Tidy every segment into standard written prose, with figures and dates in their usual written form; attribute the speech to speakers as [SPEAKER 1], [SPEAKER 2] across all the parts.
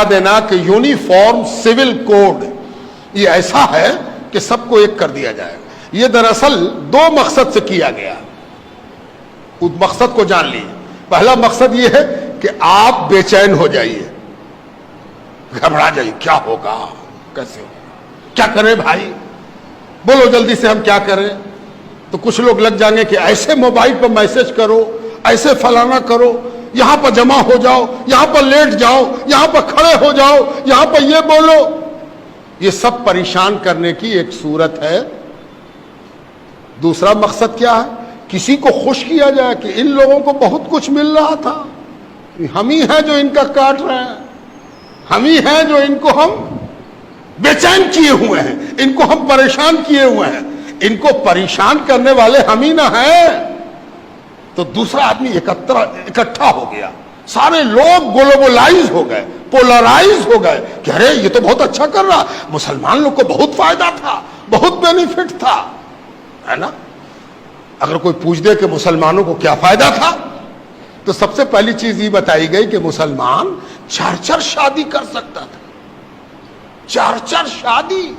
[SPEAKER 1] دینا کہ uniform civil code یہ ایسا ہے کہ سب کو ایک کر دیا جائے گا. یہ دراصل دو مقصد سے کیا گیا. اس مقصد کو جان لیجیے. پہلا مقصد یہ ہے کہ آپ بے چین ہو جائیے, گھبرا جائیے, کیا ہوگا, کیسے ہوگا, کیا کریں بھائی, بولو جلدی سے ہم کیا کریں. تو کچھ لوگ لگ جائیں گے کہ ایسے موبائل پر میسج کرو, ایسے فلانا کرو, یہاں پر جمع ہو جاؤ, یہاں پر لیٹ جاؤ, یہاں پر کھڑے ہو جاؤ, یہاں پر یہ بولو. یہ سب پریشان کرنے کی ایک صورت ہے. دوسرا مقصد کیا ہے, کسی کو خوش کیا جائے کہ ان لوگوں کو بہت کچھ مل رہا تھا, ہم ہی ہیں جو ان کا کاٹ رہے ہیں, ہم ہی ہیں جو ان کو ہم بے چین کیے ہوئے ہیں, ان کو ہم پریشان کیے ہوئے ہیں, ان کو پریشان کرنے والے ہم ہی نہ ہیں. تو دوسرا آدمی اکٹھا ہو گیا, سارے لوگ گلوبلائز ہو گئے, پولرائز ہو گئے کہ ارے یہ تو بہت اچھا کر رہا, مسلمان لوگ کو بہت فائدہ تھا, بہت بینیفٹ تھا, ہے نا. اگر کوئی پوچھ دے کہ مسلمانوں کو کیا فائدہ تھا, تو سب سے پہلی چیز یہ بتائی گئی کہ مسلمان 4 شادی کر سکتا تھا. 4 شادی,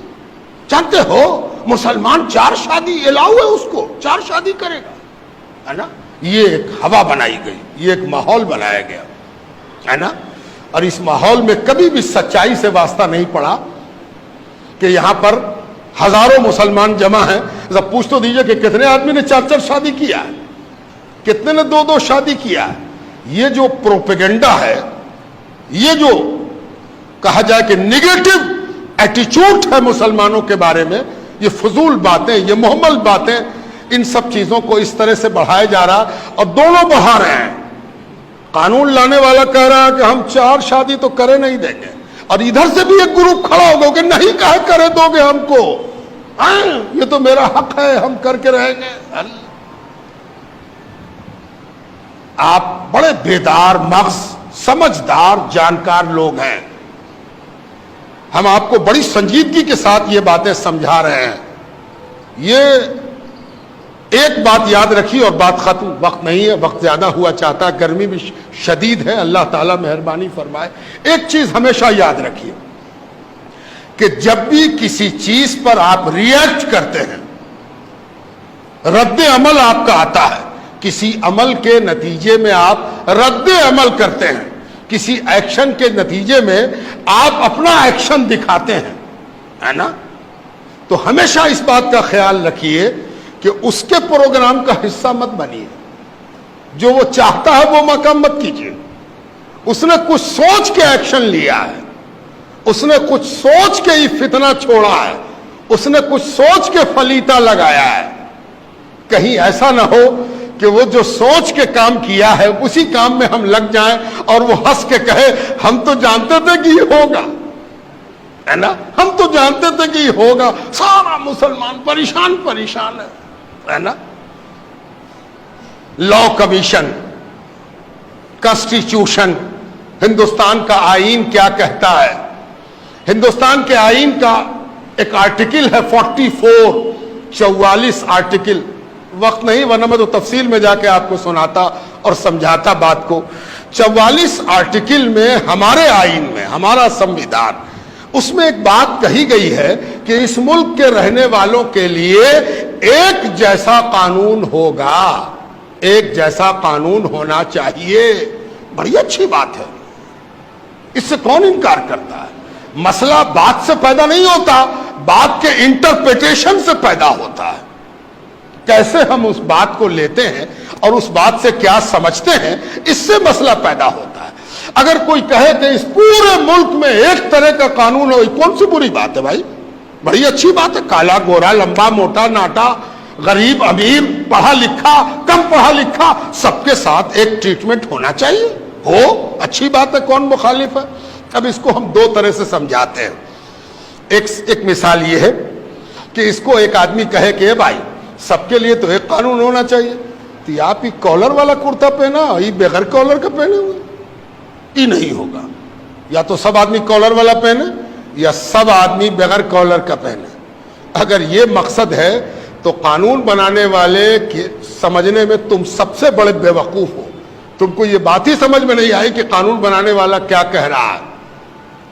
[SPEAKER 1] جانتے ہو مسلمان 4 شادی الاؤ ہے, اس کو 4 شادی کرے گا, ہے نا. یہ ایک ہوا بنائی گئی, یہ ایک ماحول بنایا گیا, ہے نا. اور اس ماحول میں کبھی بھی سچائی سے واسطہ نہیں پڑا کہ یہاں پر ہزاروں مسلمان جمع ہیں, ذرا پوچھ تو دیجئے کہ کتنے آدمی نے 4 شادی کیا ہے, کتنے نے 2 شادی کیا ہے. یہ جو پروپیگنڈا ہے, یہ جو کہا جائے کہ نیگیٹو ایٹیچیوڈ ہے مسلمانوں کے بارے میں, یہ فضول باتیں, یہ محمل باتیں, ان سب چیزوں کو اس طرح سے بڑھایا جا رہا, اور دونوں بڑھا رہے ہیں. قانون لانے والا کہہ رہا ہے کہ ہم 4 شادی تو کرے نہیں دیں گے, اور ادھر سے بھی ایک گروپ کھڑا ہوگا کہ نہیں کہے کرے دو گے ہم کو, یہ تو میرا حق ہے, ہم کر کے رہیں گے. آپ بڑے بیدار مغز, سمجھدار, جانکار لوگ ہیں, ہم آپ کو بڑی سنجیدگی کے ساتھ یہ باتیں سمجھا رہے ہیں. یہ ایک بات یاد رکھی اور بات ختم, وقت نہیں ہے, وقت زیادہ ہوا چاہتا ہے, گرمی بھی شدید ہے, اللہ تعالیٰ مہربانی فرمائے. ایک چیز ہمیشہ یاد رکھیے کہ جب بھی کسی چیز پر آپ ریئیکٹ کرتے ہیں, رد عمل آپ کا آتا ہے, کسی عمل کے نتیجے میں آپ رد عمل کرتے ہیں, کسی ایکشن کے نتیجے میں آپ اپنا ایکشن دکھاتے ہیں, ہے نا. تو ہمیشہ اس بات کا خیال رکھیے کہ اس کے پروگرام کا حصہ مت بنیے, جو وہ چاہتا ہے وہ مقام مت کیجیے. اس نے کچھ سوچ کے ایکشن لیا ہے, اس نے کچھ سوچ کے ہی فتنہ چھوڑا ہے, اس نے کچھ سوچ کے فلیتا لگایا ہے. کہیں ایسا نہ ہو کہ وہ جو سوچ کے کام کیا ہے اسی کام میں ہم لگ جائیں اور وہ ہنس کے کہے ہم تو جانتے تھے کہ یہ ہوگا, ہے نا, ہم تو جانتے تھے کہ یہ ہوگا, سارا مسلمان پریشان ہے نا. لا کمیشن, کانسٹیٹیوشن, ہندوستان کا آئین کیا کہتا ہے. ہندوستان کے آئین کا ایک آرٹیکل ہے 44 آرٹیکل, وقت نہیں ورنہ میں تو تفصیل میں جا کے آپ کو سناتا اور سمجھاتا بات کو. 44 آرٹیکل میں ہمارے آئین میں, ہمارا سمویدھان, اس میں ایک بات کہی گئی ہے کہ اس ملک کے رہنے والوں کے لیے ایک جیسا قانون ہوگا, ایک جیسا قانون ہونا چاہیے. بڑی اچھی بات ہے, اس سے کون انکار کرتا ہے. مسئلہ بات سے پیدا نہیں ہوتا, بات کے انٹرپریٹیشن سے پیدا ہوتا ہے. کیسے ہم اس بات کو لیتے ہیں اور اس بات سے کیا سمجھتے ہیں, اس سے مسئلہ پیدا ہوتا ہے. اگر کوئی کہے کہ اس پورے ملک میں ایک طرح کا قانون ہو, کون سی بری بات ہے بھائی, بڑی اچھی بات ہے. کالا گورا, لمبا موٹا ناٹا, غریب امیر, پڑھا لکھا کم پڑھا لکھا, سب کے ساتھ ایک ٹریٹمنٹ ہونا چاہیے, ہو اچھی بات ہے, کون مخالف ہے. اب اس کو ہم 2 طرح سے سمجھاتے ہیں. ایک مثال یہ ہے کہ اس کو ایک آدمی کہے کہ بھائی سب کے لیے تو ایک قانون ہونا چاہیے, تو آپ ہی کالر والا کرتا پہنا, یہ بغیر کالر کا پہنے ہوئے, یہ نہیں ہوگا. یا تو سب آدمی کالر والا پہنے یا سب آدمی بغیر کالر کا پہنے. اگر یہ مقصد ہے تو قانون بنانے والے سمجھنے میں تم سب سے بڑے بیوقوف ہو. تم کو یہ بات ہی سمجھ میں نہیں آئی کہ قانون بنانے والا کیا کہہ رہا ہے.